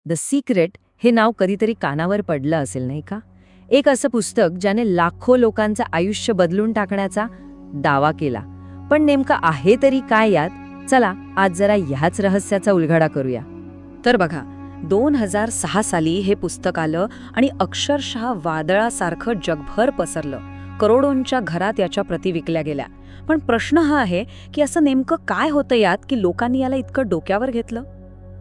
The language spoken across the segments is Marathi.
द सिक्रेट हे नाव कधीतरी कानावर पडलं असेल नाही का? एक असं पुस्तक ज्याने लाखो लोकांचं आयुष्य बदलून टाकण्याचा दावा केला. पण नेमकं आहे तरी काय यात? चला आज जरा ह्याच रहस्याचा उलगडा करूया. तर बघा, 2006 साली हे पुस्तक आलं आणि अक्षरशः वादळासारखं जगभर पसरलं. करोडोंच्या घरात याच्या प्रती विकल्या गेल्या. पण प्रश्न हा आहे की असं नेमकं काय होतं यात की लोकांनी याला इतकं डोक्यावर घेतलं?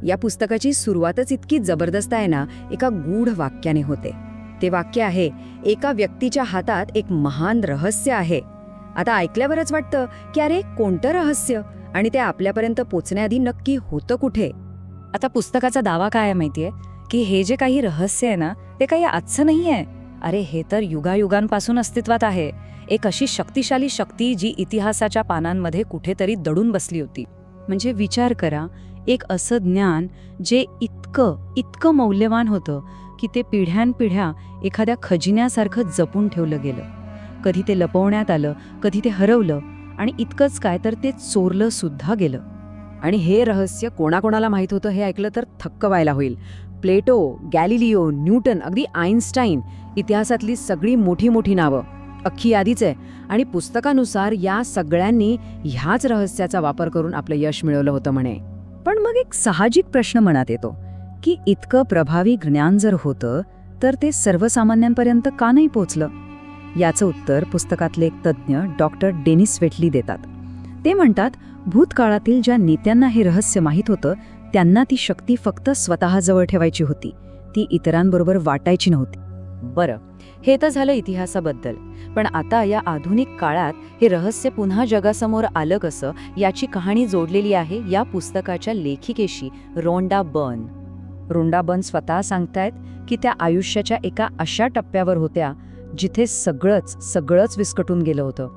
या पुस्तकाची सुरुवातच इतकी जबरदस्त आहे ना, एका गूढ वाक्याने होते. ते वाक्य आहे, एका व्यक्तीच्या हातात एक महान रहस्य आहे. आता ऐकल्यावरच वाटतं की अरे कोणतं रहस्य, आणि ते आपल्यापर्यंत पोचण्याआधी नक्की होतं कुठे? आता पुस्तकाचा दावा काय आहे माहितीये, की हे जे काही रहस्य आहे ना, ते काही आजचं नाहीये. अरे हे तर युगायुगांपासून अस्तित्वात आहे. एक अशी शक्तिशाली शक्ती जी इतिहासाच्या पानांमध्ये कुठेतरी दडून बसली होती. म्हणजे विचार करा, एक असं ज्ञान जे इतकं मौल्यवान होतं की ते पिढ्यानपिढ्या एखाद्या खजिन्यासारखं जपून ठेवलं गेलं. कधी ते लपवण्यात आलं, कधी ते हरवलं, आणि इतकंच काय तर ते चोरलं सुद्धा गेलं. आणि हे रहस्य कोणाकोणाला माहीत होतं हे ऐकलं तर थक्क व्हायला होईल. प्लेटो, गॅलिलिओ, न्यूटन, अगदी आईन्स्टाईन, इतिहासातली सगळी मोठी मोठी नावं, अख्खी यादीच आहे. आणि पुस्तकानुसार या सगळ्यांनी ह्याच रहस्याचा वापर करून आपलं यश मिळवलं होतं म्हणे. पण मग एक साहजिक प्रश्न मनात येतो की इतकं प्रभावी ज्ञान जर होतं तर ते सर्वसामान्यांपर्यंत का नाही पोचलं? याचं उत्तर पुस्तकातले एक तज्ज्ञ डॉक्टर डेनिस वेटली देतात. ते म्हणतात, भूतकाळातील ज्या नेत्यांना हे रहस्य माहीत होतं त्यांना ती शक्ती फक्त स्वतःजवळ ठेवायची होती, ती इतरांबरोबर वाटायची नव्हती. बरं, हे तर झालं इतिहासाबद्दल. पण आता या आधुनिक काळात हे रहस्य पुन्हा जगासमोर आलं कसं, याची कहाणी जोडलेली आहे या पुस्तकाच्या लेखिकेशी, रोंडा बर्न. रोंडा बर्न स्वतः सांगतायत की त्या आयुष्याच्या एका अशा टप्प्यावर होत्या जिथे सगळंच विस्कटून गेलं होतं.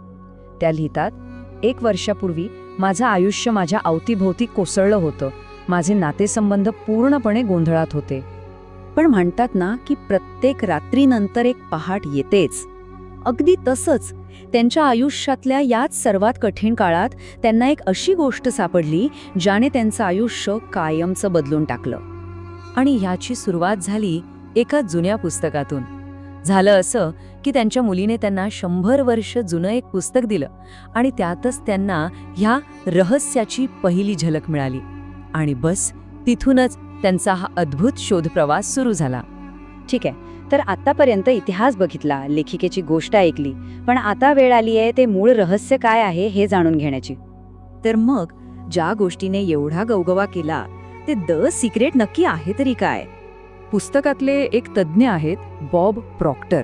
त्या लिहितात, 1 वर्षापूर्वी माझं आयुष्य माझ्या अवतीभोवती कोसळलं होतं. माझे नातेसंबंध पूर्णपणे गोंधळात होते. पण म्हणतात ना की प्रत्येक रात्रीनंतर एक पहाट येतेच. अगदी तसंच त्यांच्या आयुष्यातल्या याच सर्वात कठीण काळात त्यांना एक अशी गोष्ट सापडली ज्याने त्यांचं आयुष्य कायमचं बदलून टाकलं. आणि ह्याची सुरुवात झाली एका जुन्या पुस्तकातून. झालं असं की त्यांच्या मुलीने त्यांना 100 वर्ष जुनं एक पुस्तक दिलं आणि त्यातच त्यांना ह्या रहस्याची पहिली झलक मिळाली. आणि बस तिथूनच त्यांचा हा अद्भुत शोधप्रवास सुरू झाला. ठीक आहे, तर आतापर्यंत इतिहास बघितला, लेखिकेची गोष्ट ऐकली, पण आता वेळ आली आहे ते मूळ रहस्य काय आहे हे जाणून घेण्याची. तर मग ज्या गोष्टीने एवढा गवगवा केला ते द सिक्रेट नक्की आहे तरी काय? पुस्तकातले एक तज्ज्ञ आहेत, बॉब प्रॉक्टर.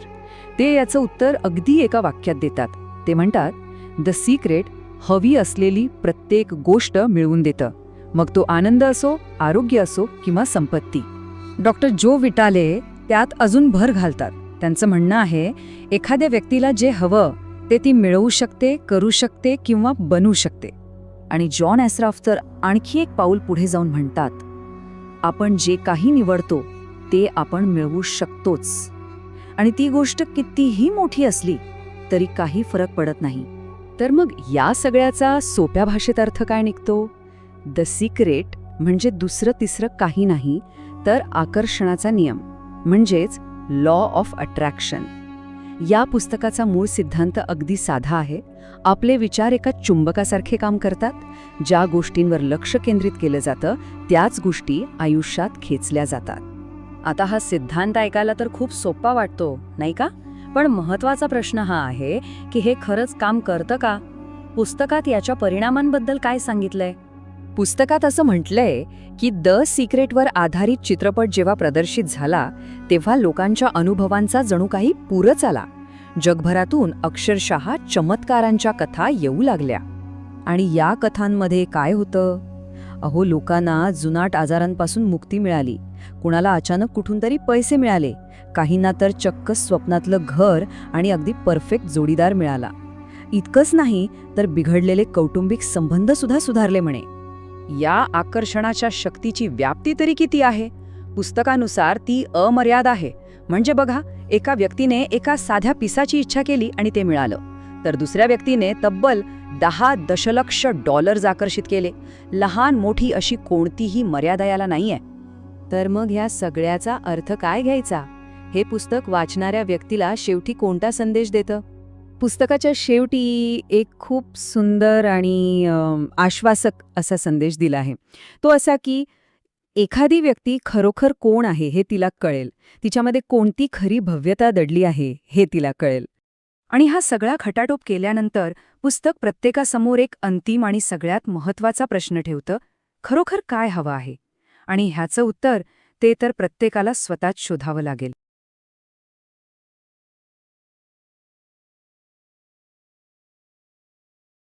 ते याचं उत्तर अगदी एका वाक्यात देतात. ते म्हणतात, द सिक्रेट हवी असलेली प्रत्येक गोष्ट मिळवून देतं, मग तो आनंद असो, आरोग्य असो किंवा संपत्ती. डॉक्टर जो विटाले त्यात अजून भर घालतात. त्यांचं म्हणणं आहे, एखाद्या व्यक्तीला जे हवं ते ती मिळवू शकते, करू शकते किंवा बनवू शकते. आणि जॉन ॲस्राफ तर आणखी एक पाऊल पुढे जाऊन म्हणतात, आपण जे काही निवडतो ते आपण मिळवू शकतोच, आणि ती गोष्ट कितीही मोठी असली तरी काही फरक पडत नाही. तर मग या सगळ्याचा सोप्या भाषेत अर्थ काय निघतो? द सिक्रेट म्हणजे दुसरं तिसरं काही नाही तर आकर्षणाचा नियम, म्हणजेच लॉ ऑफ अट्रॅक्शन. या पुस्तकाचा मूळ सिद्धांत अगदी साधा आहे. आपले विचार एका चुंबकासारखे काम करतात. ज्या गोष्टींवर लक्ष केंद्रित केलं जातं त्याच गोष्टी आयुष्यात खेचल्या जातात. आता हा सिद्धांत ऐकायला तर खूप सोपा वाटतो नाही का? पण महत्वाचा प्रश्न हा आहे की हे खरंच काम करतं का? पुस्तकात याच्या परिणामांबद्दल काय सांगितलंय? पुस्तकात असं म्हटलंय की द सिक्रेटवर आधारित चित्रपट जेव्हा प्रदर्शित झाला तेव्हा लोकांच्या अनुभवांचा जणू काही पूरच आला. जगभरातून अक्षरशः चमत्कारांच्या कथा येऊ लागल्या. आणि या कथांमध्ये काय होतं? अहो, लोकांना जुनाट आजारांपासून मुक्ती मिळाली, कुणाला अचानक कुठून तरी पैसे मिळाले, काहींना तर चक्क स्वप्नातलं घर आणि अगदी परफेक्ट जोडीदार मिळाला. इतकंच नाही तर बिघडलेले कौटुंबिक संबंध सुद्धा सुधारले म्हणे. या आकर्षणाच्या शक्तीची व्याप्ती तरी किती आहे? पुस्तकानुसार ती अमर्याद आहे. म्हणजे बघा, एका व्यक्तीने एका साध्या पिसाची इच्छा केली आणि ते मिळालं, तर दुसऱ्या व्यक्तीने तब्बल 10 दशलक्ष डॉलर्स आकर्षित केले. लहान मोठी अशी कोणतीही मर्यादा याला नाहीये. तर मग ह्या सगळ्याचा अर्थ काय घ्यायचा? हे पुस्तक वाचणाऱ्या व्यक्तीला शेवटी कोणता संदेश देतं? पुस्तकाच्या शेवटी एक खूप सुंदर आणि आश्वासक असा संदेश दिला आहे. तो असा की एखादी व्यक्ती खरोखर कोण आहे हे तिला कळेल, तिच्यामध्ये कोणती खरी भव्यता दडली आहे हे तिला कळेल. आणि हा सगळा खटाटोप केल्यानंतर पुस्तक प्रत्येकासमोर एक अंतिम आणि सगळ्यात महत्त्वाचा प्रश्न ठेवतं, खरोखर काय हवं आहे? आणि ह्याचं उत्तर ते तर प्रत्येकाला स्वतःच शोधावं लागेल.